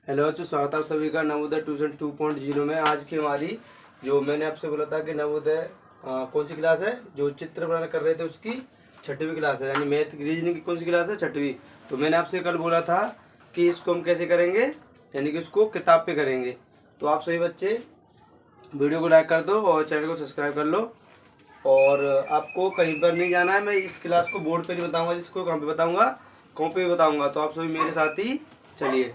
Hello बच्चों, स्वागत है आप सभी का नवोदय ट्यूशन 2.0 में। आज की हमारी जो मैंने आपसे बोला था कि नवोदय कौन सी क्लास है, जो चित्र बनाना कर रहे थे उसकी 6वीं क्लास है, यानी मैथ रीजनिंग की कौन सी क्लास है, 6वीं। तो मैंने आपसे कल बोला था कि इसको हम कैसे करेंगे, यानी कि इसको किताब पे करेंगे। तो आप सभी बच्चे वीडियो को लाइक कर दो और चैनल को सब्सक्राइब कर लो। और आपको कहीं पर नहीं जाना है, मैं इस क्लास को बोर्ड पे नहीं बताऊँगा, जिसको कहाँ पे बताऊँगा, कॉपी पे बताऊँगा। तो आप सभी मेरे साथ ही चलिए।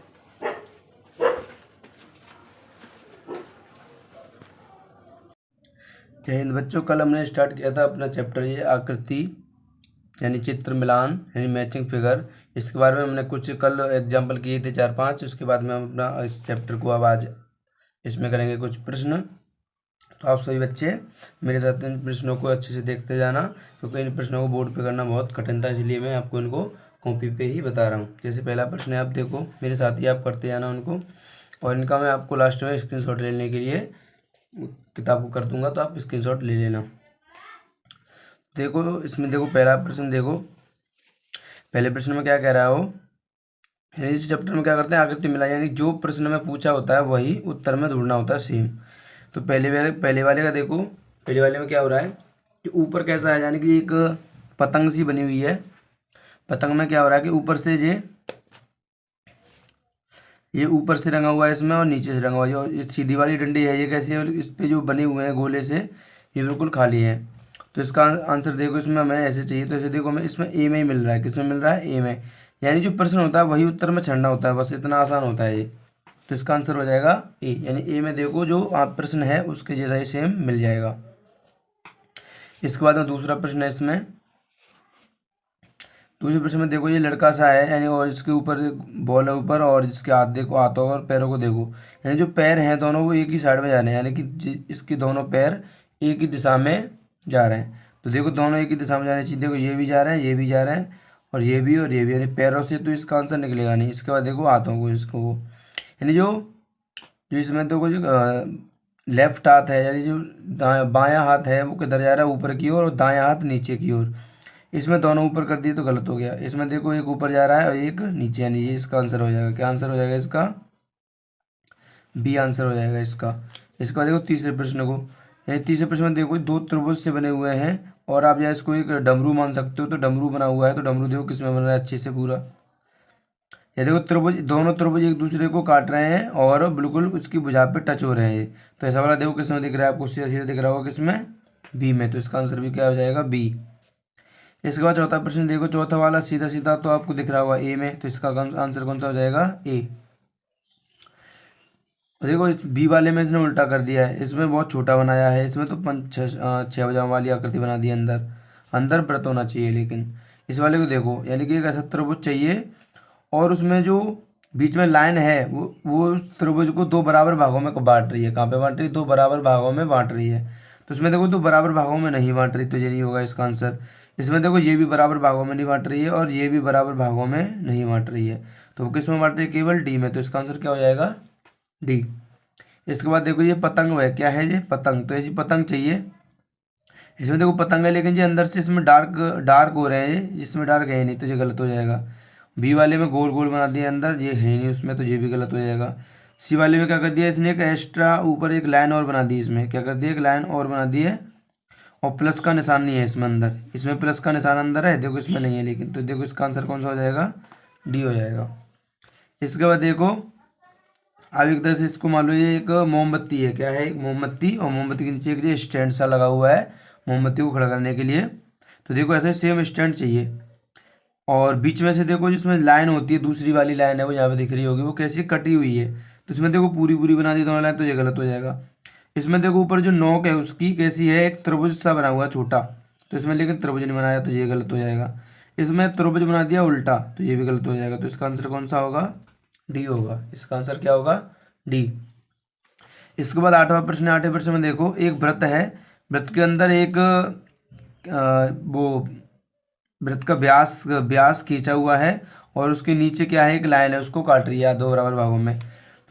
जय हिंद बच्चों, कल हमने स्टार्ट किया था अपना चैप्टर ये आकृति यानी चित्र मिलान यानी मैचिंग फिगर। इसके बारे में हमने कुछ कल एग्जाम्पल किए थे 4-5। उसके बाद में हम अपना इस चैप्टर को अब आज इसमें करेंगे कुछ प्रश्न। तो आप सभी बच्चे मेरे साथ इन प्रश्नों को अच्छे से देखते जाना, क्योंकि इन प्रश्नों को बोर्ड पे करना बहुत कठिन था, इसलिए मैं आपको इनको कॉपी पे ही बता रहा हूँ। जैसे पहला प्रश्न है, आप देखो मेरे साथ ही आप करते जाना उनको, और इनका मैं आपको लास्ट में स्क्रीनशॉट लेने के लिए किताब को कर दूंगा, तो आप स्क्रीनशॉट ले लेना। देखो इसमें देखो पहला प्रश्न, देखो पहले प्रश्न में क्या कह रहा है वो, यानी इस चैप्टर में क्या करते हैं, आकृति मिला, यानी जो प्रश्न में पूछा होता है वही उत्तर में ढूंढना होता है सेम। तो पहले वाले का देखो, पहले वाले में क्या हो रहा है कि ऊपर कैसा है, यानी कि एक पतंग सी बनी हुई है। पतंग में क्या हो रहा है कि ऊपर से ये ऊपर से रंगा हुआ है इसमें, और नीचे से रंगा हुआ है। और ये सीधी वाली डंडी है, ये कैसी है, इस पे जो बने हुए हैं गोले से, ये बिल्कुल खाली है। तो इसका आंसर देखो, इसमें हमें ऐसे चाहिए, तो ऐसे देखो हमें इसमें ए में ही मिल रहा है। किसमें मिल रहा है? ए में। यानी जो प्रश्न होता है वही उत्तर में छड़ना होता है, बस इतना आसान होता है ये। तो इसका आंसर हो जाएगा ए, यानी ए में देखो जो आप प्रश्न है उसके जैसा ही सेम मिल जाएगा। इसके बाद में दूसरा प्रश्न है इसमें, दूसरे प्रश्न में देखो ये लड़का सा है, यानी और इसके ऊपर बॉल है ऊपर, और इसके हाथ देखो, हाथों और पैरों को देखो, यानी जो पैर हैं दोनों वो एक ही साइड में जा रहे हैं, यानी कि इसके दोनों पैर एक ही दिशा में जा रहे हैं। तो देखो दोनों एक ही दिशा में जाने चाहिए, देखो ये भी जा रहे हैं, ये भी जा रहे हैं, और ये भी, यानी पैरों से तो इसका आंसर निकलेगा नहीं। इसके बाद देखो हाथों को, इसको यानी जो जो इसमें देखो जो लेफ्ट हाथ है, यानी जो बायां हाथ है वो किधर जा रहा है, ऊपर की ओर, और दायां हाथ नीचे की ओर। इसमें दोनों ऊपर कर दिए तो गलत हो गया। इसमें देखो एक ऊपर जा रहा है और एक नीचे, यानी ये इसका आंसर हो जाएगा। क्या आंसर हो जाएगा इसका? बी आंसर हो जाएगा इसका। इसके बाद देखो तीसरे प्रश्न को, यानी तीसरे प्रश्न में देखो दो त्रिभुज से बने हुए हैं, और आप या इसको एक डमरू मान सकते हो। तो डमरू बना हुआ है, तो डमरू देखो किसमें बन रहा है अच्छे से पूरा। ये देखो त्रिभुज, दोनों त्रिभुज एक दूसरे को काट रहे हैं और बिल्कुल उसकी भुजा पे टच हो रहे हैं। तो ऐसा वाला देखो किसमें दिख रहा है आपको, सीधा सीधा दिख रहा होगा किसमें? बी में। तो इसका आंसर भी क्या हो जाएगा? बी। इसके बाद चौथा प्रश्न देखो, चौथा वाला सीधा सीधा तो आपको दिख रहा होगा ए में, तो इसका आंसर कौन सा हो जाएगा? ए। देखो इस बी वाले में इसने उल्टा कर दिया है, इसमें बहुत छोटा बनाया है, इसमें तो छः भुजाओं वाली आकृति बना दी। अंदर अंदर व्रत होना चाहिए, लेकिन इस वाले को देखो, यानी कि एक ऐसा त्रिभुज चाहिए, और उसमें जो बीच में लाइन है वो उस त्रिभुज को दो बराबर भागों में बांट रही है। कहाँ पे बांट रही है? दो बराबर भागों में बांट रही है। तो इसमें देखो दो बराबर भागों में नहीं बांट रही, तो ये नहीं होगा इसका आंसर। इसमें देखो ये भी बराबर भागों में नहीं बांट रही है, और ये भी बराबर भागों में नहीं बांट रही है, तो वो किस में बांट रही है? केवल डी में। तो इसका आंसर क्या हो जाएगा? डी। इसके बाद देखो ये पतंग है, क्या है ये? पतंग। तो ऐसी पतंग चाहिए। इसमें देखो पतंग है, लेकिन ये अंदर से इसमें डार्क डार्क हो रहे हैं, जिसमें डार्क है नहीं, तो ये गलत हो जाएगा। बी वाले में गोल गोल बना दिया अंदर, ये है नहीं उसमें, तो ये भी गलत हो जाएगा। सी वाले में क्या कर दिया इसने, एक एक्स्ट्रा ऊपर एक लाइन और बना दी, इसमें क्या कर दिया, एक लाइन और बना दी है, और प्लस का निशान नहीं है इसमें अंदर। इसमें प्लस का निशान अंदर है, देखो इसमें नहीं है, लेकिन तो देखो इसका आंसर कौन सा हो जाएगा? डी हो जाएगा। इसके बाद देखो अब एक तरह से इसको मान लो ये एक मोमबत्ती है, क्या है? एक मोमबत्ती, और मोमबत्ती के नीचे एक जो स्टैंड सा लगा हुआ है मोमबत्ती को खड़ा करने के लिए। तो देखो ऐसे सेम स्टैंड चाहिए, और बीच में से देखो जिसमें लाइन होती है, दूसरी वाली लाइन है वो यहाँ पे दिख रही होगी, वो कैसी कटी हुई है, तो इसमें देखो पूरी पूरी बना दी दोनों लाइन, तो ये गलत हो जाएगा। इसमें देखो ऊपर जो नोक है उसकी कैसी है, एक त्रिभुज सा बना हुआ छोटा, तो इसमें लेकिन त्रिभुज नहीं बनाया, तो ये गलत हो जाएगा। इसमें त्रिभुज बना दिया उल्टा, तो ये भी गलत हो जाएगा। तो इसका आंसर कौन सा होगा? डी होगा। इसका आंसर क्या होगा? डी। इसके बाद आठवां प्रश्न, आठवें प्रश्न में देखो एक व्रत है, व्रत के अंदर एक वो व्रत का व्यास व्यास खींचा हुआ है, और उसके नीचे क्या है, एक लाइन है, उसको काट रही है दो बराबर भागों में।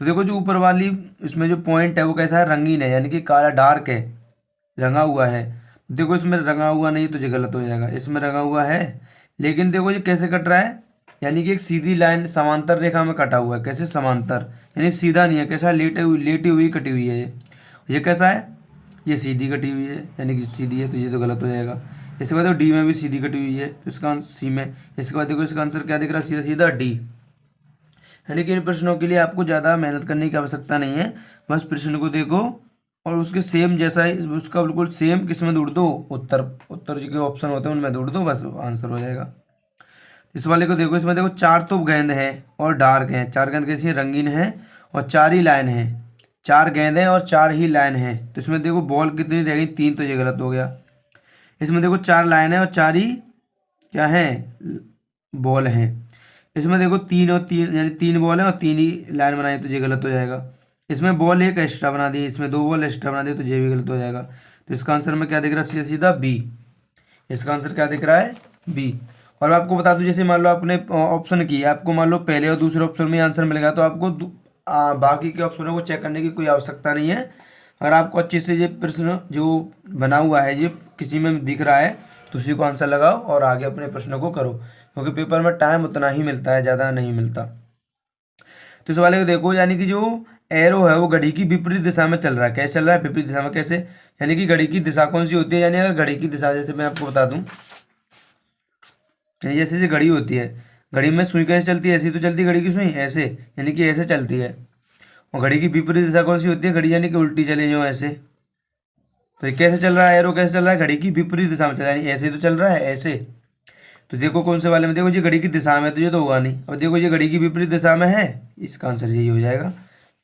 तो देखो जो ऊपर वाली इसमें जो पॉइंट है वो कैसा है, रंगीन है, यानी कि काला डार्क है, रंगा हुआ है। देखो इसमें रंगा हुआ नहीं, तो ये गलत हो जाएगा। इसमें रंगा हुआ है, लेकिन देखो ये कैसे कट रहा है, यानी कि एक सीधी लाइन समांतर रेखा में कटा हुआ है। कैसे? समांतर, यानी सीधा नहीं है, कैसा? लेटी हुई कटी हुई है ये कैसा है? ये सीधी कटी हुई है, यानी कि सीधी है, तो ये तो गलत हो जाएगा। इसके बाद देखो डी में भी सीधी कटी हुई है, तो इसका सी में। इसके बाद देखो इसका आंसर क्या दिख रहा है? सीधा सीधा डी। यानी कि इन प्रश्नों के लिए आपको ज़्यादा मेहनत करने की आवश्यकता नहीं है, बस प्रश्न को देखो और उसके सेम जैसा ही उसका बिल्कुल सेम किस में ढूंढ दो? उत्तर। उत्तर जो के ऑप्शन होते हैं उनमें ढूंढ दो, बस आंसर हो जाएगा। इस वाले को देखो, इसमें देखो चार तो गेंद हैं और डार्क हैं। चार गेंद कैसी है? रंगीन है, और चार ही लाइन है। चार गेंदें और चार ही लाइन है, तो इसमें देखो बॉल कितनी रह गई? तीन, तो ये गलत हो गया। इसमें देखो चार लाइन है और चार ही क्या है? बॉल हैं। इसमें देखो तीन और तीन, यानी तीन बॉल है और तीन ही लाइन बनाई, तो ये गलत हो जाएगा। इसमें बॉल एक एक्स्ट्रा बना दी, इसमें दो बॉल एक्स्ट्रा बना दी, तो ये भी गलत हो जाएगा। तो इसका आंसर में क्या दिख रहा है? सीधा सीधा बी। इसका आंसर क्या दिख रहा है? बी। और मैं आपको बता दूं, जैसे मान लो आपने ऑप्शन किया, आपको मान लो पहले और दूसरे ऑप्शन में आंसर मिलेगा, तो आपको बाकी के ऑप्शनों को चेक करने की कोई आवश्यकता नहीं है। अगर आपको अच्छे से ये प्रश्न जो बना हुआ है ये किसी में दिख रहा है, तो उसी को आंसर लगाओ और आगे अपने प्रश्नों को करो, क्योंकि पेपर में टाइम उतना ही मिलता है, ज़्यादा नहीं मिलता। तो इस वाले को देखो, यानी कि जो एरो है वो घड़ी की विपरीत दिशा में चल रहा है। कैसे चल रहा है? विपरीत दिशा में। कैसे? यानी कि घड़ी की दिशा कौन सी होती है? यानी अगर घड़ी की दिशा, जैसे मैं आपको बता दूं, यानी जैसे घड़ी होती है, घड़ी में सुई कैसे चलती है? ऐसी तो चलती है घड़ी की सुई, ऐसे, यानी कि ऐसे चलती है। और घड़ी की विपरीत दिशा कौन सी होती है? घड़ी यानी कि उल्टी चले जो ऐसे। तो ये कैसे चल रहा है? एरो कैसे चल रहा है? घड़ी की विपरीत दिशा में चल रहा है, यानी ऐसे तो चल रहा है, ऐसे। तो देखो कौन से वाले में, देखो ये घड़ी की दिशा में, तो ये तो होगा नहीं। अब देखो ये घड़ी की विपरीत दिशा में है, इसका आंसर यही हो जाएगा।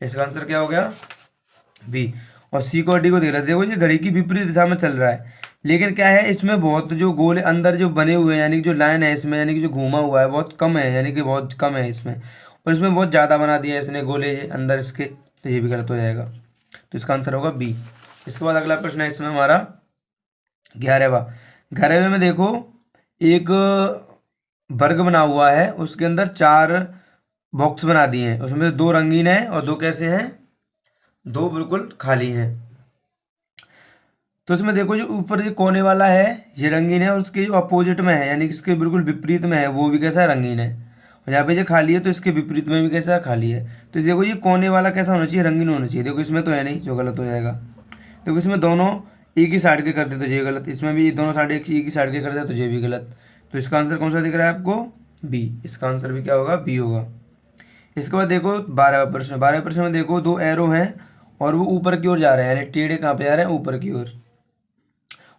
इसका आंसर क्या हो गया? बी। और सी को और डी को देख रहे थे, देखो ये घड़ी की विपरीत दिशा में चल रहा है, लेकिन क्या है इसमें बहुत जो गोल अंदर जो बने हुए हैं, यानी कि जो लाइन है इसमें, यानी कि जो घूमा हुआ है बहुत कम है, यानी कि बहुत कम है इसमें, और इसमें बहुत ज़्यादा बना दिया है इसने गोले अंदर इसके, तो ये भी गलत हो जाएगा। तो इसका आंसर होगा बी। इसके बाद अगला प्रश्न है इसमें हमारा 11वां। 11वें में देखो एक वर्ग बना हुआ है, उसके अंदर चार बॉक्स बना दिए हैं, उसमें से दो रंगीन है और दो कैसे हैं? दो बिल्कुल खाली हैं। तो इसमें देखो जो ऊपर जो कोने वाला है ये रंगीन है, और उसके जो अपोजिट में है, यानी कि इसके बिल्कुल विपरीत में है, वो भी कैसा है? रंगीन है। और यहाँ पे जो खाली है तो इसके विपरीत में भी कैसा है? खाली है। तो देखो ये कोने वाला कैसा होना चाहिए? रंगीन होना चाहिए। देखो इसमें तो है नहीं, जो गलत हो जाएगा। देखो इसमें दोनों एक ही साइड के कर दे तो ये गलत, इसमें भी दोनों साइड एक ही साइड के कर दे तो ये भी गलत। तो इसका आंसर कौन सा दिख रहा है आपको? बी। इसका आंसर भी क्या होगा? बी होगा। इसके बाद देखो 12वां प्रश्न। 12वें प्रश्न में देखो दो एरो हैं और वो ऊपर की ओर जा रहे हैं, यानी टेढ़े कहाँ पे जा रहे हैं? ऊपर की ओर।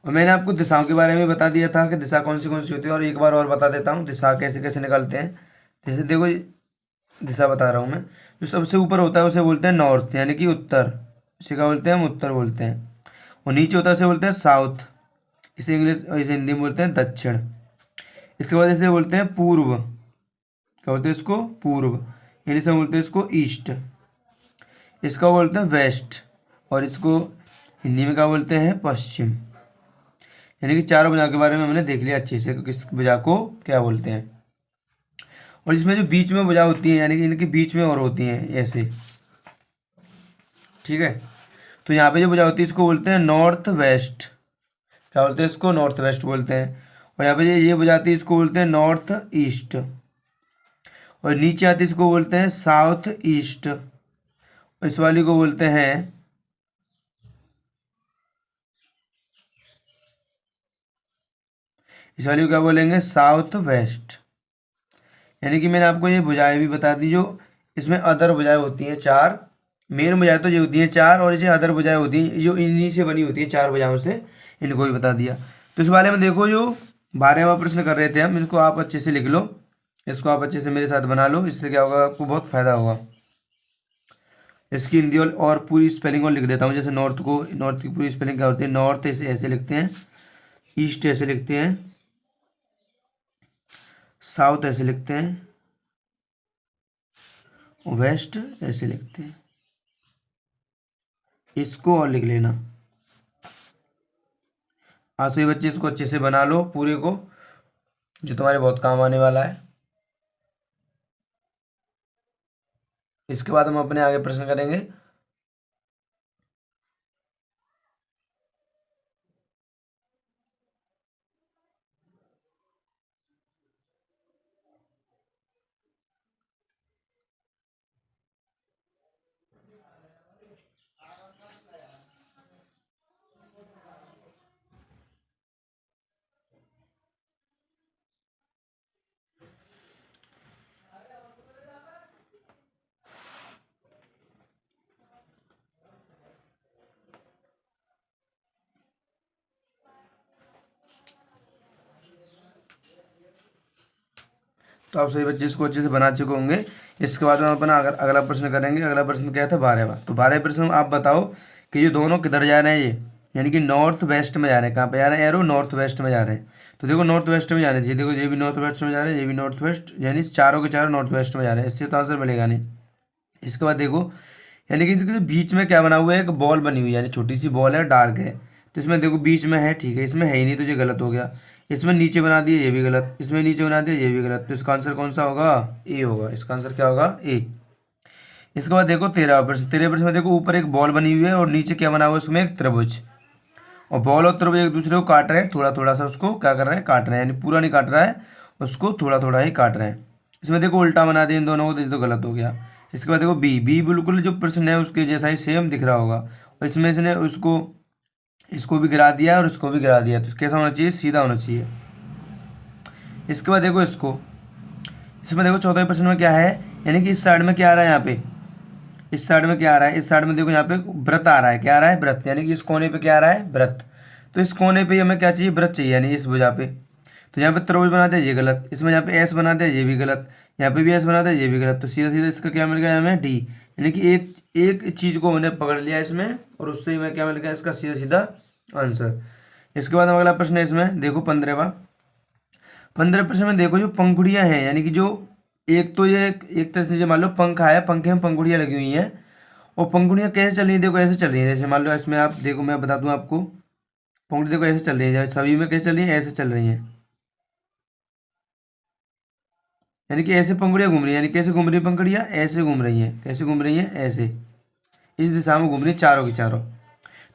और मैंने आपको दिशाओं के बारे में बता दिया था कि दिशा कौन सी होती है, और एक बार और बता देता हूँ दिशा कैसे कैसे निकालते हैं। जैसे देखो दिशा बता रहा हूँ मैं, जो सबसे ऊपर होता है उसे बोलते हैं नॉर्थ, यानी कि उत्तर। इसे क्या बोलते हैं? हम उत्तर बोलते हैं। और नीचे होता है उसे बोलते हैं साउथ, इसे हिंदी में बोलते हैं दक्षिण। इसके बाद इसे बोलते हैं पूर्व। क्या बोलते हैं इसको? पूर्व। इंग्लिश में बोलते हैं इसको ईस्ट। इसका बोलते हैं वेस्ट। और इसको हिंदी में क्या बोलते हैं? पश्चिम। यानी कि चारों भुजाओं के बारे में हमने देख लिया अच्छे से, किस भुजा को क्या बोलते हैं। और इसमें जो बीच में भुजा होती है, यानी कि इनके बीच में और होती हैं ऐसे, ठीक है। तो यहाँ पे जो भुजा होती है इसको बोलते हैं नॉर्थ वेस्ट। क्या बोलते हैं इसको? नॉर्थ वेस्ट बोलते हैं। और यहाँ पे ये भुजा आती है इसको बोलते हैं नॉर्थ ईस्ट। और नीचे आती है इसको बोलते हैं साउथ ईस्ट। इस वाली को बोलते हैं, इस वाली को क्या बोलेंगे? South west. यानी कि मैंने आपको ये भुजाएं भी बता दी, जो इसमें अदर भुजाएं होती हैं चार। मेन भुजाएं तो ये होती हैं चार, और ये अदर भुजाएं होती हैं जो इन्हीं से बनी होती हैं, चार भुजाओं से, इनको भी बता दिया। तो इस बारे में देखो जो 12वां प्रश्न कर रहे थे हम, इनको आप अच्छे से लिख लो, इसको आप अच्छे से मेरे साथ बना लो, इससे क्या होगा? आपको बहुत फायदा होगा। इसकी हिंदी और पूरी स्पेलिंग और लिख देता हूँ। जैसे नॉर्थ की पूरी स्पेलिंग क्या होती है? नॉर्थ ऐसे ऐसे लिखते हैं, ईस्ट ऐसे लिखते हैं, साउथ ऐसे लिखते हैं, वेस्ट ऐसे लिखते हैं। इसको और लिख लेना। आज सभी बच्चे इसको अच्छे से बना लो पूरे को, जो तुम्हारे बहुत काम आने वाला है। इसके बाद हम अपने आगे प्रश्न करेंगे। तो आप सभी बच्चे इसको अच्छे से बना चुके होंगे। इसके बाद हम अपना अगला प्रश्न करेंगे। अगला प्रश्न क्या था, 12वां। तो 12वें प्रश्न में आप बताओ कि ये दोनों किधर जा रहे हैं, ये यानी कि नॉर्थ वेस्ट में जा रहे हैं। कहाँ पे जा रहे हैं, एरो नॉर्थ वेस्ट में जा रहे हैं। तो देखो नॉर्थ वेस्ट में जाने चाहिए, देखो ये भी नॉर्थ वेस्ट में जा रहे हैं, ये भी नॉर्थ वेस्ट, यानी चारों के चारों नॉर्थ वेस्ट में जा रहे हैं। इससे तो आंसर मिलेगा नहीं। इसके बाद देखो यानी कि देखो बीच में क्या बना हुआ है, एक बॉल बनी हुई है, यानी छोटी सी बॉल है, डार्क है। तो इसमें देखो बीच में है, ठीक है, इसमें है ही नहीं तो ये गलत हो गया। इसमें नीचे बना दिया, ये भी गलत, इसमें नीचे बना दिया, ये भी गलत। तो इसका आंसर कौन सा होगा, ए होगा। इसका आंसर क्या होगा, ए। इसके बाद देखो 13वां प्रश्न। 13वें प्रश्न में देखो ऊपर एक बॉल बनी हुई है और नीचे क्या बना हुआ है, उसमें एक त्रिभुज, और बॉल और त्रिभुज एक दूसरे को काट रहे हैं, थोड़ा थोड़ा सा उसको क्या कर रहे हैं, काट रहे हैं, यानी पूरा नहीं काट रहा है, उसको थोड़ा थोड़ा ही काट रहे हैं। इसमें देखो उल्टा बना दिया इन दोनों को, तो गलत हो गया। इसके बाद देखो बी, बी बिल्कुल जो प्रश्न है उसके जैसा ही सेम दिख रहा होगा, और इसमें इसने उसको इसको भी गिरा दिया और इसको भी गिरा दिया। तो कैसा होना चाहिए, सीधा होना चाहिए। इसके बाद देखो इसमें देखो 14वें प्रश्न में क्या है, यानी कि इस साइड में क्या आ रहा है, यहाँ पे इस साइड में क्या आ रहा है, इस साइड में देखो यहाँ पे व्रत आ रहा है, क्या आ रहा है, व्रत, यानी कि इस कोने पे क्या आ रहा है, व्रत। तो इस कोने पे हमें क्या चाहिए, व्रत चाहिए, यानी इस भुजा पे। तो यहाँ पे त्रिभुज बना दिया, ये गलत। इसमें यहाँ पे एस बना दिया, ये भी गलत। यहाँ पे भी एस बना दिया, ये भी गलत। तो सीधा सीधा इसका क्या मिल गया हमें, डी, यानी कि एक एक चीज को हमने पकड़ लिया इसमें, और उससे ही हमें क्या मिल गया, इसका सीधा सीधा आंसर। इसके बाद अगला प्रश्न है, इसमें देखो 15वां। 15वें प्रश्न में देखो जो पंखुड़ियां हैं, यानी कि जो एक तो ये एक तरह से जो मान लो पंखा है, पंखे में पंखुड़ियां लगी हुई हैं, और पंखुड़ियाँ कैसे चल रही है, देखो ऐसे चल रही है, जैसे मान लो इसमें आप देखो, मैं बता दूं आपको, पंखुड़ी देखो ऐसे चल रही है, सभी में कैसे चल रही है, ऐसे चल रही हैं, यानी कि ऐसे पंखुड़ियाँ घूम रही है, यानी कैसे घूम रही है पंखुड़ियाँ, ऐसे घूम रही हैं, कैसे घूम रही हैं, ऐसे इस दिशा में घूम रही है चारों की चारों।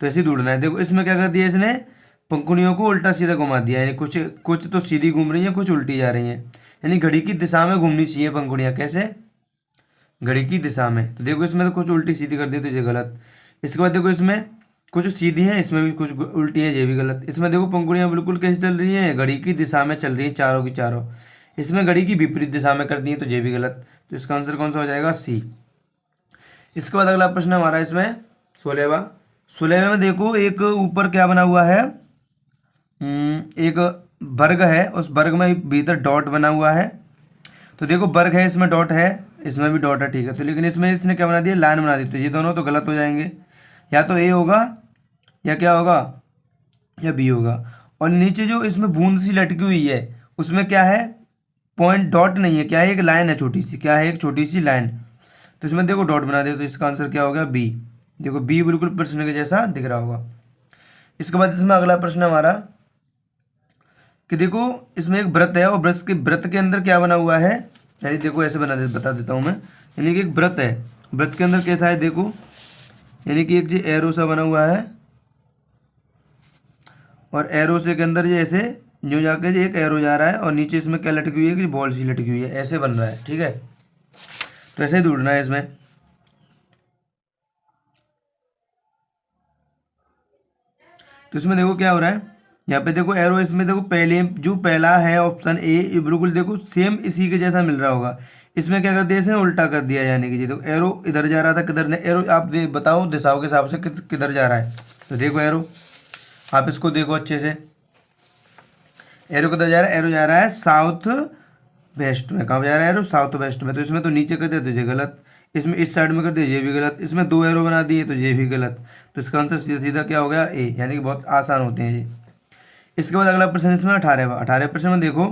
तो ऐसे ही ढूंढना है। देखो इसमें क्या कर दिया इसने, पंखुड़ियों को उल्टा सीधा घुमा दिया, यानी कुछ कुछ तो सीधी घूम रही हैं, कुछ उल्टी जा रही हैं, यानी घड़ी की दिशा में घूमनी चाहिए पंखुड़ियाँ, कैसे, घड़ी की दिशा में। तो देखो इसमें तो कुछ उल्टी सीधी कर दी, तो ये गलत। इसके बाद देखो इसमें कुछ सीधी है, इसमें भी कुछ उल्टी है, ये भी गलत। इसमें देखो पंखुड़ियाँ बिल्कुल कैसे चल रही हैं, घड़ी की दिशा में चल रही हैं चारों की चारों। इसमें घड़ी की विपरीत दिशा में कर दी है, तो ये भी गलत। तो इसका आंसर कौन सा हो जाएगा, सी। इसके बाद अगला प्रश्न हमारा इसमें 16वां। 16वें में देखो एक ऊपर क्या बना हुआ है, एक वर्ग है, उस वर्ग में भीतर डॉट बना हुआ है। तो देखो वर्ग है, इसमें डॉट है, इसमें भी डॉट है, ठीक है। तो लेकिन इसमें इसने क्या बना दिया, लाइन बना दी। तो ये दोनों तो गलत हो जाएंगे, या तो ए होगा, या क्या होगा, या बी होगा। और नीचे जो इसमें बूंद सी लटकी हुई है, उसमें क्या है, पॉइंट, डॉट नहीं है, क्या है, एक लाइन है छोटी सी, क्या है, एक छोटी सी लाइन। तो इसमें देखो डॉट बना दिया, तो इसका आंसर क्या होगा, बी। देखो बी बिल्कुल प्रश्न के जैसा दिख रहा होगा। इसके बाद इसमें अगला प्रश्न हमारा कि देखो इसमें एक व्रत है, और व्रत के अंदर क्या बना हुआ है, यानी देखो ऐसे बता देता हूँ मैं, यानी कि एक व्रत है, व्रत के अंदर कैसा है देखो, यानी कि एक जो एरो सा बना हुआ है, और एरो से के अंदर ये ऐसे न्यू जाके एक एरो जा रहा है, और नीचे इसमें क्या लटकी हुई है, कि बॉल सी लटकी हुई है, ऐसे बन रहा है, ठीक है। तो ऐसे ही ढूंढना है इसमें। तो इसमें देखो क्या हो रहा है, यहाँ पे देखो एरो, इसमें देखो पहले जो पहला है ऑप्शन ए, ये बिल्कुल देखो सेम इसी के जैसा मिल रहा होगा। इसमें क्या कर दिया, इसने उल्टा कर दिया, यानी कि देखो एरो इधर जा रहा था, किधर ने एरो, आप बताओ दिशाओं के हिसाब से किधर जा रहा है। तो देखो एरो, आप इसको देखो अच्छे से, एरो किधर जा रहा है, एरो जा रहा है साउथ वेस्ट में। कहाँ जा रहा है एरो, साउथ वेस्ट में। तो इसमें तो नीचे कर दिया, तो ये गलत। इसमें इस साइड में कर दिया, ये भी गलत। इसमें दो एरो बना दिए, तो ये भी गलत। तो इसका आंसर सीधा सीधा क्या हो गया, ए, यानी कि बहुत आसान होते हैं ये। इसके बाद अगला प्रश्न इसमें 18वां। 18वें प्रश्न में देखो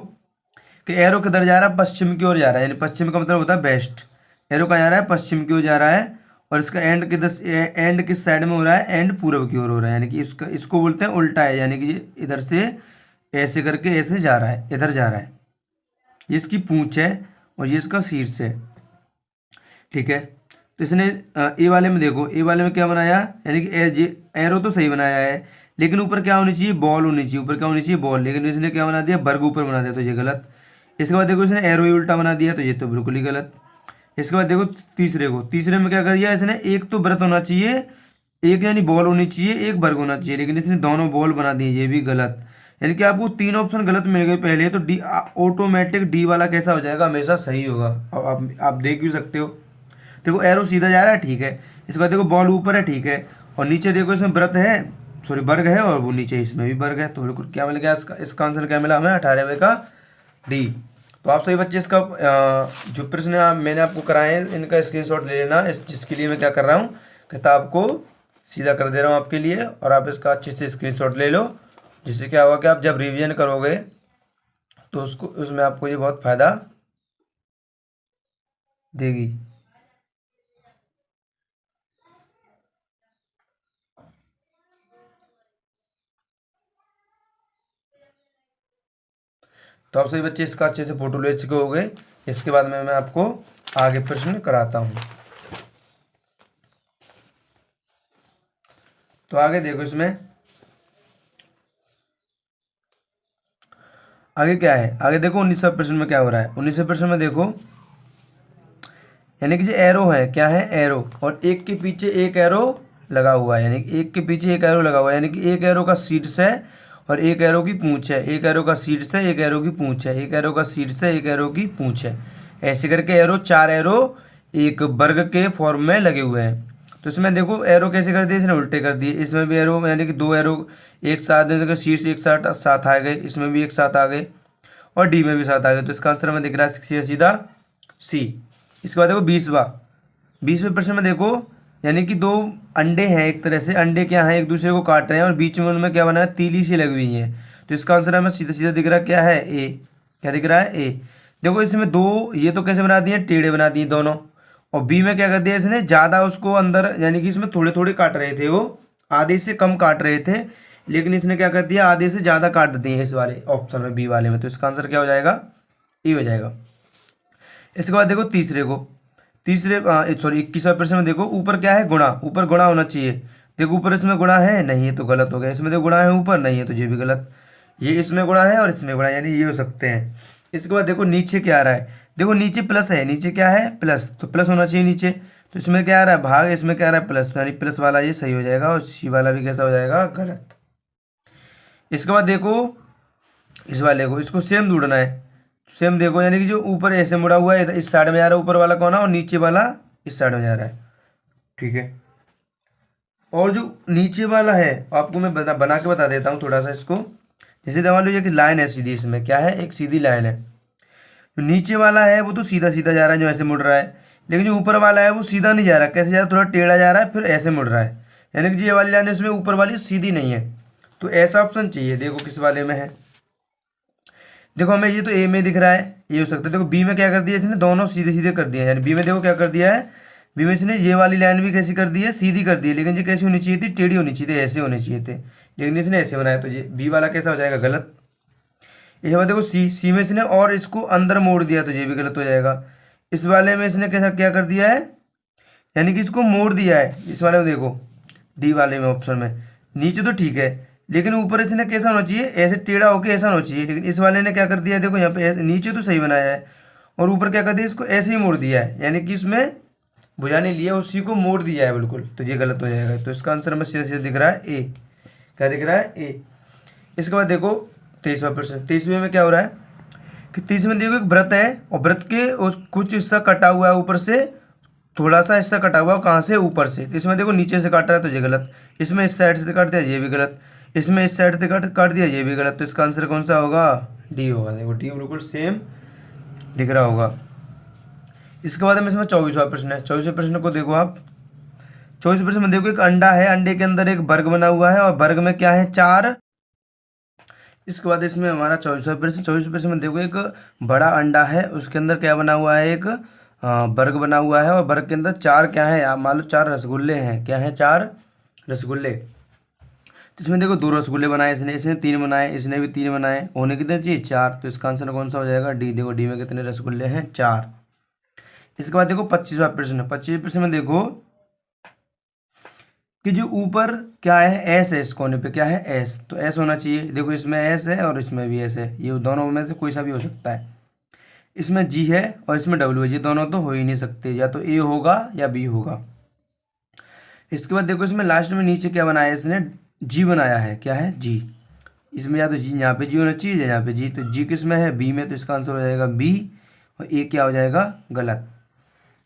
कि एरो किधर जा रहा है, पश्चिम की ओर जा रहा है, यानी पश्चिम का मतलब होता है वेस्ट। एरो कहाँ जा रहा है, पश्चिम की ओर जा रहा है, और इसका एंड किस साइड में हो रहा है, एंड पूर्व की ओर हो रहा है, यानी कि इसको बोलते हैं उल्टा है, यानी कि ये इधर से ऐसे करके ऐसे जा रहा है, इधर जा रहा है। ये इसकी पूंछ है, और ये इसका शीर्ष है, ठीक है। तो इसने ए वाले में देखो, ए वाले में क्या बनाया, यानी कि एरो तो सही बनाया है, लेकिन ऊपर क्या होनी चाहिए, बॉल होनी चाहिए, ऊपर क्या होनी चाहिए, बॉल, लेकिन इसने क्या बना दिया, वर्ग ऊपर बना दिया, तो ये गलत। इसके बाद देखो इसने एरो ही उल्टा बना दिया, तो ये तो बिल्कुल ही गलत। इसके बाद देखो तीसरे में क्या कर दिया इसने, एक तो व्रत होना चाहिए, एक यानी बॉल होनी चाहिए, एक वर्ग होना चाहिए, लेकिन इसने दोनों बॉल बना दिए, ये भी गलत। यानी कि आपको 3 ऑप्शन गलत मिल गए पहले, तो डी ऑटोमेटिक डी वाला कैसा हो जाएगा, हमेशा सही होगा। अब आप देख भी सकते हो, देखो एरो सीधा जा रहा है, ठीक है। इसके बाद देखो बॉल ऊपर है, ठीक है, और नीचे देखो इसमें व्रत है, सॉरी वर्ग है, और वो नीचे इसमें भी वर्ग है। तो बिल्कुल क्या मिल गया, इसका आंसर क्या मिला हमें, 18वें का डी। तो आप सभी बच्चे इसका जो प्रश्न मैंने आपको कराए हैं इनका स्क्रीनशॉट ले लेना, जिसके लिए मैं क्या कर रहा हूँ, किताब को सीधा कर दे रहा हूँ आपके लिए, और आप इसका अच्छे से स्क्रीनशॉट ले लो, जिससे क्या होगा कि आप जब रिवीजन करोगे तो उसमें आपको ये बहुत फ़ायदा देगी। तो आप सभी बच्चे इसका अच्छे से फोटो ले चुके हो गए। इसके बाद में मैं आपको आगे प्रश्न कराता हूँ। तो आगे देखो, इसमें आगे क्या है, आगे देखो 19वें प्रश्न में क्या हो रहा है। 19वें प्रश्न में देखो, यानी कि जो एरो है, क्या है, एरो, और एक के पीछे एक एरो लगा हुआ है, यानी कि एक के पीछे एक एरो लगा हुआ है, यानी कि एक एरो का शीर्ष है और एक एरो की पूंछ है, एक एरो का शीर्ष है, एक एरो की पूंछ है, एक एरो का शीर्ष है, एक एरो की पूंछ है, ऐसे करके एरो, 4 एरो एक वर्ग के फॉर्म में लगे हुए हैं। तो इसमें देखो एरो कैसे कर दिए, इसने उल्टे कर दिए। इसमें भी एरो, यानी कि 2 एरो एक साथ, देखो शीर्ष एक साथ साथ आ गए, इसमें भी एक साथ आ गए, और डी में भी साथ आ गए। तो इसका आंसर हमें दिख रहा है सीधा सीधा सी। इसके बाद देखो 20वें प्रश्न में देखो, यानी कि 2 अंडे हैं, एक तरह से अंडे क्या हैं, एक दूसरे को काट रहे हैं, और बीच में उनमें क्या बना है, तीली सी लगी हुई है। तो इसका आंसर हमें सीधा सीधा दिख रहा है, क्या है, ए। क्या दिख रहा है, ए। देखो इसमें 2 ये तो कैसे बना दिए, टेढ़े बना दिए दोनों, और बी में क्या कर दिया इसने, ज़्यादा उसको अंदर, यानी कि इसमें थोड़े थोड़े काट रहे थे, वो आधे से कम काट रहे थे, लेकिन इसने क्या कर दिया, आधे से ज़्यादा काट दिए इस वाले ऑप्शन में, बी वाले में। तो इसका आंसर क्या हो जाएगा, ए हो जाएगा। इसके बाद देखो तीसरे 21वें प्रश्न में देखो, ऊपर क्या है, गुणा, ऊपर गुणा होना चाहिए। देखो ऊपर इसमें गुणा है, नहीं है तो गलत हो गया। इसमें देखो गुणा है ऊपर, नहीं है तो ये भी गलत। ये इसमें गुणा है और इसमें गुणा, यानी ये हो सकते हैं। इसके बाद देखो नीचे क्या आ रहा है, देखो नीचे प्लस है, नीचे क्या है, प्लस, तो प्लस होना चाहिए नीचे। तो इसमें क्या आ रहा है, भाग, इसमें क्या आ रहा है, प्लस, यानी प्लस वाला ये सही हो जाएगा, और सी वाला भी कैसा हो जाएगा, गलत। इसके बाद देखो इस वाले को, इसको सेम ढूंढना है। सेम देखो, यानी कि जो ऊपर ऐसे मुड़ा हुआ है इस साइड में जा रहा है, ऊपर वाला कौन है, और नीचे वाला इस साइड में जा रहा है, ठीक है। और जो नीचे वाला है आपको मैं बना के बता देता हूँ थोड़ा सा इसको। जैसे मान लीजिए कि लाइन है सीधी, इसमें क्या है, एक सीधी लाइन है। जो नीचे वाला है वो तो सीधा सीधा जा रहा है, जो ऐसे मुड़ रहा है, लेकिन जो ऊपर वाला है वो सीधा नहीं जा रहा, कैसे जा रहा है, थोड़ा टेढ़ा जा रहा है, फिर ऐसे मुड़ रहा है, यानी कि ये वाली लाइन इसमें ऊपर वाली सीधी नहीं है। तो ऐसा ऑप्शन चाहिए, देखो किस वाले में है। देखो हमें ये तो ए में दिख रहा है, ये हो सकता है। देखो बी में क्या कर दिया इसने, दोनों सीधे सीधे कर दिया, यानी बी में देखो क्या कर दिया है, बी में इसने ये वाली लाइन भी कैसी कर दी है, सीधी कर दी है, लेकिन ये कैसी होनी चाहिए थी, टेढ़ी होनी चाहिए थी, ऐसे होने चाहिए थे, लेकिन इसने ऐसे बनाया, तो ये बी वाला कैसा हो जाएगा, गलत। इसके बाद देखो सी में इसने और इसको अंदर मोड़ दिया, तो ये भी गलत हो जाएगा। इस वाले में इसने कैसा क्या कर दिया है, यानी कि इसको मोड़ दिया है, इस वाले में देखो, डी वाले में ऑप्शन में, नीचे तो ठीक है, लेकिन ऊपर इसने कैसा होना चाहिए, ऐसे टेढ़ा होके ऐसा होना चाहिए, लेकिन इस वाले ने क्या कर दिया, देखो यहाँ पे नीचे तो सही बनाया है, और ऊपर क्या कर दिया, इसको ऐसे ही मोड़ दिया है, यानी कि इसमें भुजा नहीं लिया, उसी को मोड़ दिया है बिल्कुल, तो ये गलत हो जाएगा। तो इसका आंसर हमें सीधा सीधा दिख रहा है ए। क्या दिख रहा है, ए। इसके बाद देखो 23वां प्रश्न। 23वें में क्या हो रहा है कि 23वें में देखो एक व्रत है, और व्रत के कुछ हिस्सा कटा हुआ है ऊपर से, थोड़ा सा हिस्सा कटा हुआ है, कहाँ से, ऊपर से। तो इसमें देखो नीचे से काट रहा है, तो ये गलत। इसमें इस साइड से काट दिया, ये भी गलत। इसमें इस साइड से काट दिया, ये भी गलत। तो इसका आंसर कौन सा होगा, डी होगा। देखो डी बिल्कुल सेम दिख रहा होगा। इसके बाद में इसमें 24वां प्रश्न है। 24वें प्रश्न को देखो आप। 24वें प्रश्न में देखो एक अंडा है, अंडे के अंदर एक वर्ग बना हुआ है, और वर्ग में क्या है, 4। इसके बाद इसमें हमारा 24वां प्रश्न। 24वें प्रश्न में देखो एक बड़ा अंडा है, उसके अंदर क्या बना हुआ है, एक वर्ग बना हुआ है, और वर्ग के अंदर 4 क्या है, आप मान लो 4 रसगुल्ले हैं। क्या है, 4 रसगुल्ले। तो इसमें देखो 2 रसगुल्ले बनाए इसने 3 बनाए, इसने भी 3 बनाए, होने कितने चाहिए, 4। तो इसका आंसर कौन सा हो जाएगा, डी। देखो डी में कितने रसगुल्ले हैं, 4। इसके बाद देखो 25वां प्रश्न। 25वें प्रश्न में देखो कि जो ऊपर क्या है, एस है, इस कोने पे क्या है, एस। तो एस होना चाहिए। देखो इसमें एस है और इसमें भी एस है, ये दोनों में से कोई सा भी हो सकता है। इसमें जी है और इसमें डब्ल्यू है, ये दोनों तो हो ही नहीं सकते, या तो ए होगा या बी होगा। इसके बाद देखो इसमें लास्ट में नीचे क्या बनाया है, इसने जी बनाया है। क्या है, जी। इसमें या तो जी, यहाँ पे जी होना चाहिए, या यहाँ पे जी। तो जी किस में है, बी में। तो इसका आंसर हो जाएगा बी, और ए क्या हो जाएगा, गलत।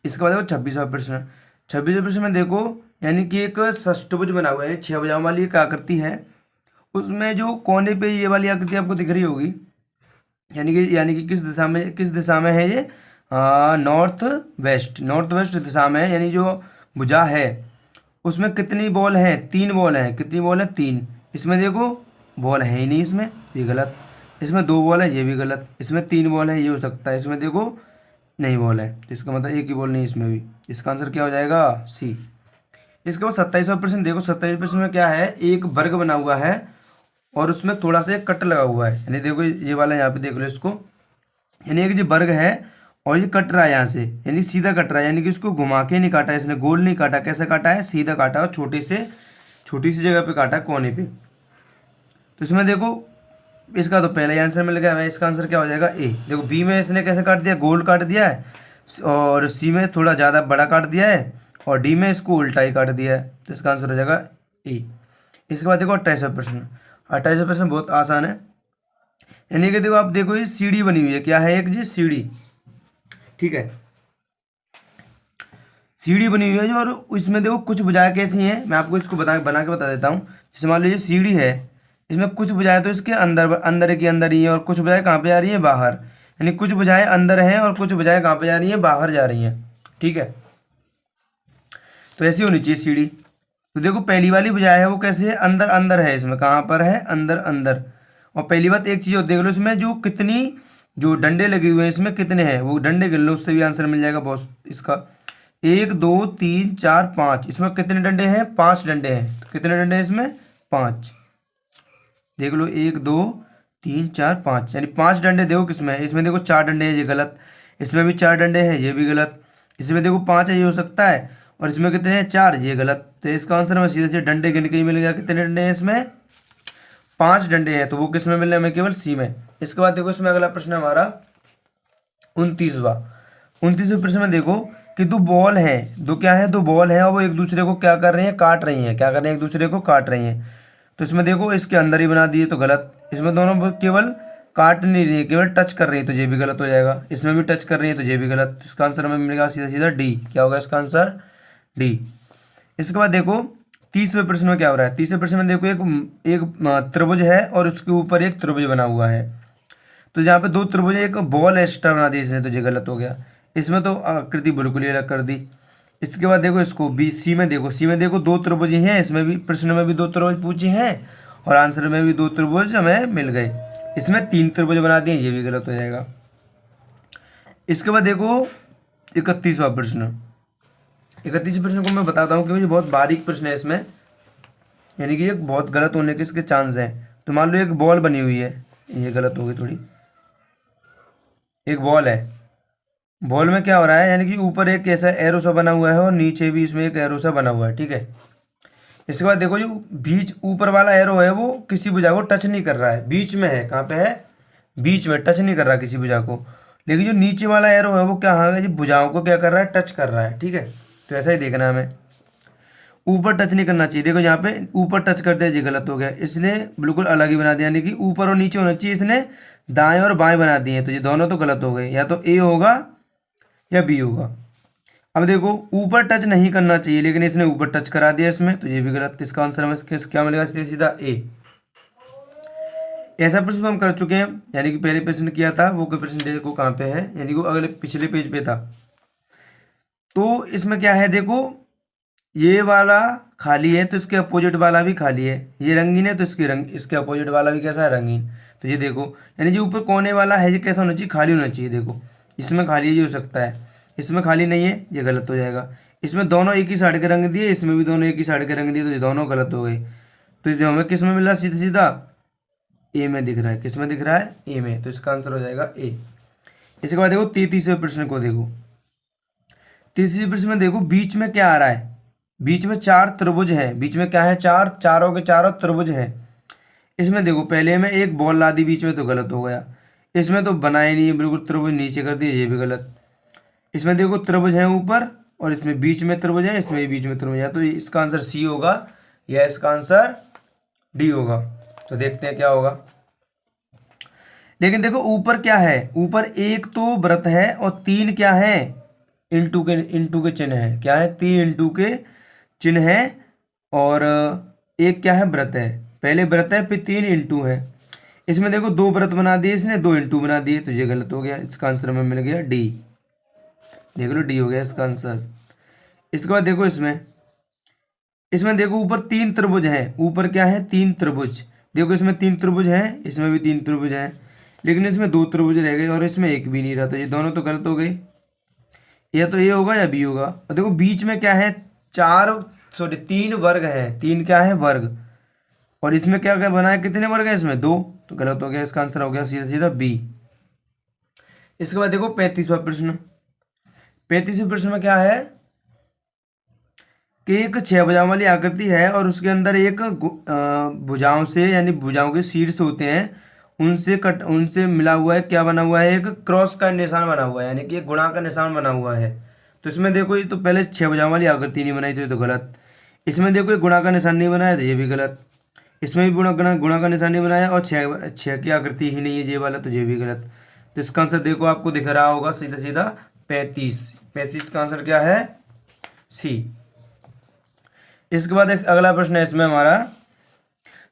इसके बाद देखो 26वां प्रश्न। 26वें प्रश्न में देखो, यानी कि एक षष्ठभुज बना हुआ है, यानी 6 भुजाओं वाली एक आकृति है। उसमें जो कोने पे ये वाली आकृति आपको दिख रही होगी, यानी कि किस दिशा में है ये? नॉर्थ वेस्ट दिशा में है। यानी जो भुजा है उसमें कितनी बॉल हैं? 3 बॉल हैं। कितनी बॉल है? 3। इसमें देखो बॉल है ही नहीं, इसमें, ये गलत। इसमें 2 बॉल है, ये भी गलत। इसमें 3 बॉल है, ये हो सकता है। इसमें देखो नहीं बॉल है, तो इसका मतलब एक ही बॉल नहीं इसमें भी। इसका आंसर क्या हो जाएगा? सी। इसके बाद 27वां प्रश्न देखो। 27वें प्रश्न में क्या है? एक वर्ग बना हुआ है और उसमें थोड़ा सा एक कट लगा हुआ है। यानी देखो ये वाला यहाँ पे देख लो इसको। यानी एक जो वर्ग है और ये कट रहा है यहाँ से, यानी सीधा कट रहा है। यानी कि इसको घुमा के नहीं काटा है इसने, गोल नहीं काटा। कैसे काटा है? सीधा काटा और छोटी सी जगह पे काटा, कोने पे। तो इसमें देखो इसका तो पहले ही आंसर मिल गया हमें। इसका आंसर क्या हो जाएगा? ए। देखो बी में इसने कैसे काट दिया? गोल काट दिया है, और सी में थोड़ा ज़्यादा बड़ा काट दिया है, और डी में इसको उल्टा ही काट दिया है। तो इसका आंसर हो जाएगा ए। इसके बाद देखो 28वां प्रश्न। 28वां प्रश्न बहुत आसान है। यानी कि देखो आप देखो ये सीढ़ी बनी हुई है। क्या है? एक जी सीढ़ी, ठीक है, सीढ़ी बनी हुई है जो, और इसमें देखो कुछ भुजाएं कैसी हैं, मैं आपको इसको बना के बता देता हूँ। जैसे मान लीजिए सीढ़ी है, इसमें कुछ भुजाएं तो इसके अंदर अंदर के अंदर ही है, और कुछ भुजाएं कहाँ पे जा रही हैं? बाहर। यानी कुछ भुजाएं अंदर हैं और कुछ भुजाएं कहाँ पे जा रही हैं? बाहर जा रही हैं, ठीक है। तो ऐसी होनी चाहिए सीढ़ी। तो देखो पहली वाली भुजा है वो कैसे है? अंदर अंदर है। इसमें कहाँ पर है? अंदर अंदर। और पहली बात एक चीज़ और देख लो, इसमें जो डंडे लगे हुए हैं इसमें कितने हैं? वो डंडे गिन लो, उससे भी आंसर मिल जाएगा बॉस इसका। 1 2 3 4 5। इसमें कितने डंडे हैं? 5 डंडे हैं। तो कितने डंडे हैं इसमें? 5। देख लो 1 2 3 4 5, यानी 5 डंडे देखो किसमें है? इसमें देखो 4 डंडे हैं, ये गलत। इसमें भी 4 डंडे हैं, ये भी गलत। इसमें देखो 5 है, ये हो सकता है। और इसमें कितने हैं? 4, ये गलत। तो इसका आंसर हमें सीधे से डंडे गिन के ही मिल गया। कितने डंडे हैं इसमें? 5 डंडे हैं। तो वो किस में मिल रहे हैं हमें? केवल सी में। इसके बाद देखो इसमें अगला प्रश्न है हमारा 29वां। 29वें प्रश्न में देखो कि दो बॉल है, दो क्या है? दो बॉल है, और वो एक दूसरे को क्या कर रही हैं? काट रही हैं। क्या कर रही हैं? एक दूसरे को काट रही हैं। तो इसमें देखो इसके अंदर ही बना दिए, तो गलत। इसमें दोनों केवल काट नहीं रही है, केवल टच कर रही है, तो ये भी गलत हो जाएगा। इसमें भी टच कर रही है, तो ये भी गलत। तो इसका आंसर हमें मिलेगा सीधा सीधा डी। क्या होगा इसका आंसर? डी। इसके बाद देखो 30वें प्रश्न में क्या हो रहा है। 30वें प्रश्न में देखो एक त्रिभुज है और उसके ऊपर एक त्रिभुज बना हुआ है। तो यहाँ पे 2 त्रिभुज, एक बॉल एक्स्ट्रा बना दी इसने, तो ये गलत हो गया। इसमें तो आकृति बिल्कुल ही अलग कर दी। इसके बाद देखो इसको बी सी में देखो, 2 त्रिभुज ही हैं। इसमें भी प्रश्न में भी 2 त्रिभुज पूछे हैं, और आंसर में भी 2 त्रिभुज हमें मिल गए। इसमें 3 त्रिभुज बना दिए, ये भी गलत हो जाएगा। इसके बाद देखो 31वां प्रश्न। 31वें प्रश्न को मैं बताता हूँ क्योंकि बहुत बारीक प्रश्न है इसमें, यानी कि ये बहुत गलत होने के इसके चांस हैं। तो मान लो एक बॉल बनी हुई है, ये गलत होगी थोड़ी। एक बॉल है, बॉल में क्या हो रहा है? यानी कि ऊपर एक ऐसा एरो सा बना हुआ है और नीचे भी इसमें एक एरो सा बना हुआ है, ठीक है। इसके बाद देखो जो बीच ऊपर वाला एरो है वो किसी भुजा को टच नहीं कर रहा है, बीच में है। कहाँ पे है? बीच में, टच नहीं कर रहा किसी भुजा को। लेकिन जो नीचे वाला एरो है वो क्या है? जो भुजाओं को क्या कर रहा है? टच कर रहा है, ठीक है। तो ऐसा ही देखना है हमें, ऊपर टच नहीं करना चाहिए। देखो यहाँ पे ऊपर टच कर दिया, ये गलत हो गया। इसने बिल्कुल अलग ही बना दिया, यानी कि ऊपर और नीचे होना चाहिए, इसने दाएं और बाएं बना दिए, तो ये दोनों तो गलत हो गए। या तो ए होगा या बी होगा। अब देखो ऊपर टच नहीं करना चाहिए, लेकिन इसने ऊपर टच करा दिया इसमें, तो ये भी गलत। इसका आंसर हमें क्या मिलेगा? सीधा सीधा ए। ऐसा प्रश्न तो हम कर चुके हैं, यानी कि पहले प्रश्न किया था वो प्रश्न देखो कहाँ पे है, यानी कि अगले पिछले पेज पे था। तो इसमें क्या है? देखो ये वाला खाली है, तो इसके अपोजिट वाला भी खाली है। ये रंगीन है, तो इसके अपोजिट वाला भी कैसा है? रंगीन। तो ये देखो, यानी जो ऊपर कोने वाला है ये कैसा होना चाहिए? खाली होना चाहिए। देखो इसमें खाली ये हो सकता है, इसमें खाली नहीं है, ये गलत हो जाएगा। इसमें दोनों एक ही साइड के रंग दिए, इसमें भी दोनों एक ही साइड के रंग दिए, तो ये दोनों गलत हो गए। तो जो हमें किस में मिला? सीधा सीधा ए में दिख रहा है। किस में दिख रहा है? ए में। तो इसका आंसर हो जाएगा ए। इसके बाद देखो 33वें प्रश्न को देखो। 33वें प्रश्न में देखो बीच में क्या आ रहा है? बीच में 4 त्रिभुज हैं। बीच में क्या है? चारों के चारों त्रिभुज हैं। इसमें देखो पहले में एक बॉल ला दी बीच में, तो गलत हो गया। इसमें तो बनाए नहीं है, बिल्कुल त्रिभुज नीचे कर दिए, ये भी गलत। इसमें देखो त्रिभुज है ऊपर, और इसमें बीच में त्रिभुज है, इसमें भी बीच में त्रिभुज है। तो इसका आंसर सी होगा या इसका आंसर डी होगा। तो देखते हैं क्या होगा। लेकिन देखो ऊपर क्या है? ऊपर एक तो व्रत है और 3 क्या है? इंटू के चिन्ह है। क्या है? 3 इंटू के चिन्ह है, और एक क्या है? व्रत है। पहले व्रत है, फिर 3 इंटू है। इसमें देखो दो वृत्त बना दिए इसने, 2 × बना दिए, तो ये गलत हो गया। इसका आंसर हमें मिल गया डी। देख लो डी हो गया इसका आंसर। इसके बाद देखो इसमें इसमें देखो ऊपर 3 त्रिभुज हैं, ऊपर क्या है 3 त्रिभुज। देखो इसमें 3 त्रिभुज हैं, इसमें भी 3 त्रिभुज हैं, लेकिन इसमें 2 त्रिभुज रह गए और इसमें एक भी नहीं रहा, तो ये दोनों तो गलत हो गए। या तो ए होगा या बी होगा। और देखो बीच में क्या है 3 वर्ग हैं, 3 क्या है वर्ग, और इसमें क्या क्या बना है, कितने वर्ग है इसमें 2, तो गलत हो गया। इसका आंसर हो गया सीधा सीधा बी। इसके बाद देखो 35वां प्रश्न। 35वें प्रश्न में क्या है कि एक 6 भुजाओं वाली आकृति है और उसके अंदर एक भुजाओं से यानी भुजाओं के शीर्ष होते हैं, उनसे मिला हुआ है, क्या बना हुआ है, एक क्रॉस का निशान बना हुआ है, यानी कि एक गुणा का निशान बना हुआ है। तो इसमें देखो ये तो पहले 6 भुजाओं वाली आकृति नहीं बनाई, तो ये तो गलत। इसमें देखो एक गुणा का निशान नहीं बनाया, तो ये भी गलत। इसमें भी गुणा का निशान नहीं बनाया और 6 की आकृति ही नहीं है ये वाला, तो ये भी गलत। तो इसका आंसर देखो आपको दिख रहा होगा सीधा सीधा 35 का आंसर क्या है सी। इसके बाद एक अगला प्रश्न है इसमें हमारा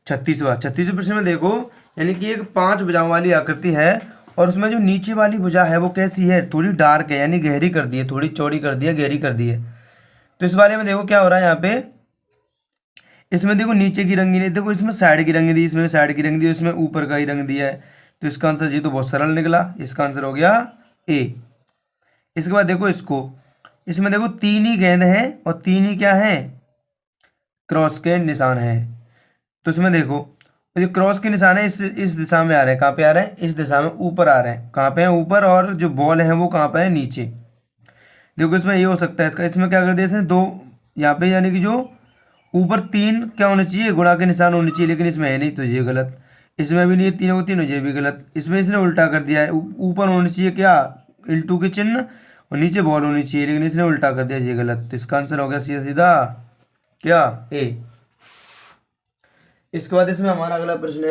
36वें प्रश्न में देखो, यानी कि एक 5 भुजाओं वाली आकृति है और उसमें जो नीचे वाली भुजा है वो कैसी है, थोड़ी डार्क है, यानी गहरी कर दी है, थोड़ी चौड़ी कर दी है, गहरी कर दी है। तो इस बारे में देखो क्या हो रहा है यहाँ पे, इसमें देखो नीचे की रंगी नहीं, देखो इसमें साइड की रंग दी, इसमें साइड की रंग दी, इसमें ऊपर का ही रंग दिया है। तो इसका आंसर जी तो बहुत सरल निकला, इसका आंसर हो गया ए। इसके बाद देखो इसमें देखो 3 ही गेंद हैं और 3 ही क्या है क्रॉस के निशान है। तो इसमें देखो जो क्रॉस के निशान है इस दिशा में आ रहे हैं, कहाँ पे आ रहे हैं, इस दिशा में ऊपर आ रहे हैं, कहाँ पे है ऊपर, और जो बॉल है वो कहाँ पे है नीचे। देखो इसमें ये हो सकता है, इसमें क्या कर दिया इसने 2 यहाँ पे, यानी कि जो ऊपर 3 क्या होना चाहिए गुणा के निशान होने चाहिए, लेकिन इसमें है नहीं, तो ये गलत। इसमें भी नहीं है, 3 को 3 ये भी गलत। इसमें इसने उल्टा कर दिया है, ऊपर होनी चाहिए क्या इंटू के चिन्ह और नीचे बॉल होनी चाहिए, लेकिन इसने उल्टा कर दिया, ये गलत। तो इसका आंसर हो गया सीधा सीधा क्या ए। इसके बाद इसमें हमारा अगला प्रश्न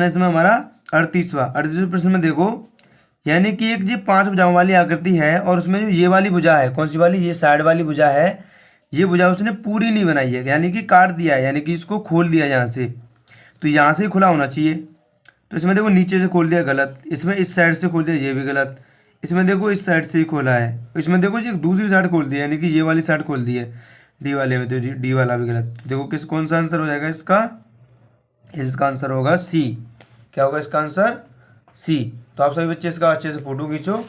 है इसमें हमारा 38वें प्रश्न में देखो, यानी कि एक जी 5 भुजाओं वाली आकृति है और उसमें जो ये वाली भुजा है, कौन सी वाली, ये साइड वाली भुजा है, ये भुजा उसने पूरी नहीं बनाई है, यानी कि काट दिया है, यानी कि इसको खोल दिया यहाँ से, तो यहाँ से ही खुला होना चाहिए। तो इसमें देखो नीचे से खोल दिया गलत, इसमें इस साइड से खोल दिया ये भी गलत, इसमें देखो इस साइड से ही खोला है, इसमें देखो जी दूसरी साइड खोल दी है, यानी कि ये वाली साइड खोल दी है डी वाले में, तो डी वाला भी गलत। तो देखो कौन सा आंसर हो जाएगा इसका आंसर होगा सी। क्या होगा इसका आंसर सी। तो आप सभी बच्चे इसका अच्छे से फोटो खींचो।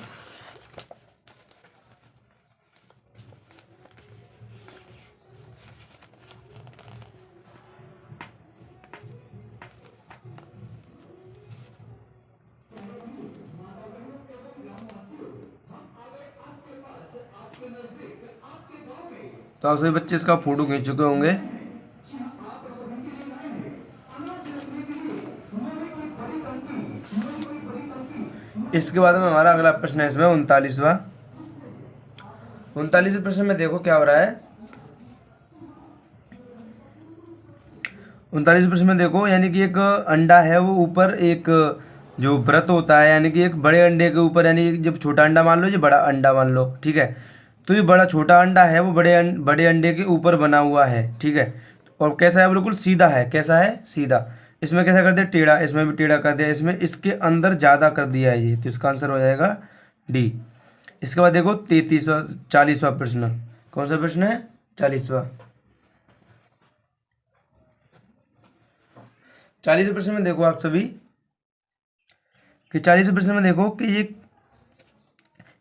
तो आप सभी बच्चे इसका फोटो खींच चुके होंगे। इसके बाद में हमारा अगला प्रश्न है इसमें 39वें प्रश्न में देखो क्या हो रहा है। 39वें प्रश्न में देखो, यानी कि एक अंडा है, वो ऊपर एक जो व्रत होता है, यानी कि एक बड़े अंडे के ऊपर, यानी जब छोटा अंडा मान लो, ये बड़ा अंडा मान लो, ठीक है, तो ये बड़ा छोटा अंडा है वो बड़े अंडे के ऊपर बना हुआ है, ठीक है, और कैसा है बिल्कुल सीधा है, कैसा है सीधा। इसमें कैसा कर दिया टेढ़ा, इसमें भी टेढ़ा कर दिया, इसमें इसके अंदर ज़्यादा कर दिया है ये, तो इसका आंसर हो जाएगा डी। इसके बाद देखो 40वां प्रश्न, कौन सा प्रश्न है 40वां प्रश्न में देखो आप सभी कि 40वें प्रश्न में देखो कि ये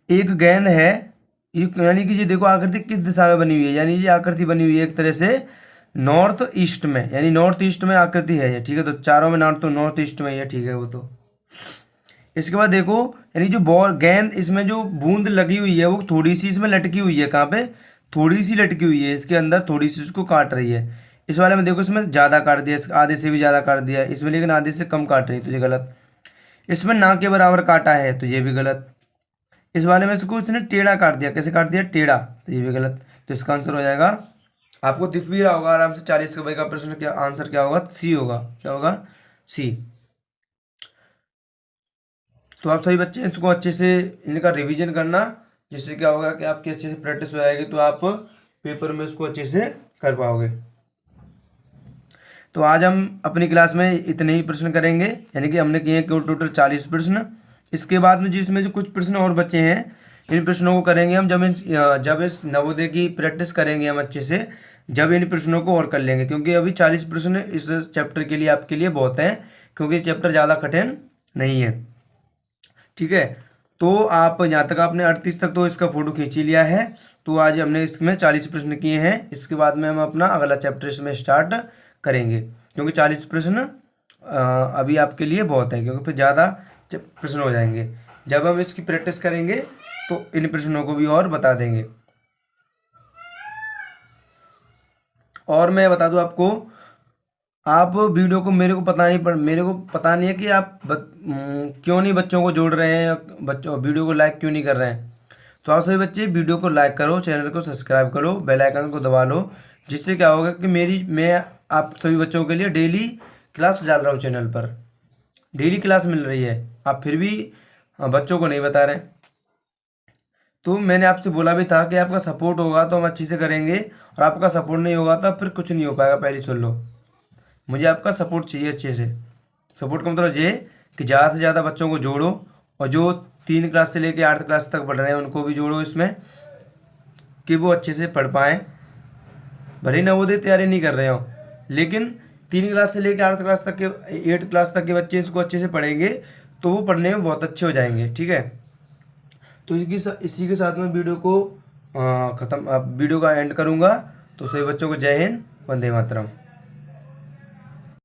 एक गेंद है, यानी कि ये देखो आकृति किस दिशा में बनी हुई है, यानी ये आकृति बनी हुई है एक तरह से नॉर्थ ईस्ट में, यानी नॉर्थ ईस्ट में आकृति है ये, ठीक है, तो चारों में नॉर्थ ईस्ट में है, ठीक है वो तो। इसके बाद देखो, यानी जो बॉल गेंद इसमें जो बूंद लगी हुई है वो थोड़ी सी इसमें लटकी हुई है, कहाँ पे थोड़ी सी लटकी हुई है, इसके अंदर थोड़ी सी उसको काट रही है। इस वाले में देखो इसमें ज़्यादा काट दिया, आधे से भी ज़्यादा काट दिया है इसमें, लेकिन आधे से कम काट रही है, तो ये गलत। इसमें ना के बराबर काटा है, तो ये भी गलत। इस वाले में इसको इसने टेढ़ा काट दिया, कैसे काट दिया टेढ़ा, तो ये भी गलत। तो इसका आंसर हो जाएगा, आपको दिख भी रहा होगा आराम से 40 का प्रश्न, क्या आंसर क्या होगा सी होगा, क्या होगा सी। तो आप सभी बच्चे इसको अच्छे से इनका रिवीजन करना, जिससे क्या होगा कि आपकी अच्छे से प्रैक्टिस हो जाएगी, तो आप पेपर में इसको अच्छे से कर पाओगे। तो आज हम अपनी क्लास में इतने ही प्रश्न करेंगे, यानी कि हमने किए हैं टोटल 40 प्रश्न। इसके बाद में जिसमें जो कुछ प्रश्न और बचे हैं, इन प्रश्नों को करेंगे हम जब इस नवोदय की प्रैक्टिस करेंगे हम अच्छे से, जब इन प्रश्नों को और कर लेंगे, क्योंकि अभी 40 प्रश्न इस चैप्टर के लिए आपके लिए बहुत हैं, क्योंकि चैप्टर ज़्यादा कठिन नहीं है। ठीक है, तो आप यहाँ तक आपने 38 तक तो इसका फोटो खींच ही लिया है। तो आज हमने इसमें 40 प्रश्न किए हैं। इसके बाद में हम अपना अगला चैप्टर इसमें स्टार्ट करेंगे, क्योंकि 40 प्रश्न अभी आपके लिए बहुत है, क्योंकि फिर ज़्यादा प्रश्न हो जाएंगे। जब हम इसकी प्रैक्टिस करेंगे तो इन प्रश्नों को भी और बता देंगे। और मैं बता दूं आपको, आप वीडियो को मेरे को पता नहीं है कि आप क्यों नहीं बच्चों को जोड़ रहे हैं, बच्चों वीडियो को लाइक क्यों नहीं कर रहे हैं। तो आप सभी बच्चे वीडियो को लाइक करो, चैनल को सब्सक्राइब करो, बेल आइकन को दबा लो, जिससे क्या होगा कि मैं आप सभी बच्चों के लिए डेली क्लास डाल रहा हूँ चैनल पर, डेली क्लास मिल रही है। आप फिर भी बच्चों को नहीं बता रहे। तो मैंने आपसे बोला भी था कि आपका सपोर्ट होगा तो हम अच्छे से करेंगे, और आपका सपोर्ट नहीं होगा तो फिर कुछ नहीं हो पाएगा। पहले सुन लो, मुझे आपका सपोर्ट चाहिए अच्छे से। सपोर्ट का मतलब ये कि ज़्यादा से ज़्यादा बच्चों को जोड़ो, और जो 3 क्लास से लेकर 8 क्लास तक पढ़ रहे हैं उनको भी जोड़ो इसमें, कि वो अच्छे से पढ़ पाएँ। भले ही नवोदय तैयारी नहीं कर रहे हो, लेकिन 3 क्लास से लेकर 8 क्लास तक के 8 क्लास तक के बच्चे इसको अच्छे से पढ़ेंगे तो वो पढ़ने में बहुत अच्छे हो जाएंगे। ठीक है, तो इसी के साथ में वीडियो को वीडियो का एंड करूँगा। तो सभी बच्चों को जय हिंद, वंदे मातरम।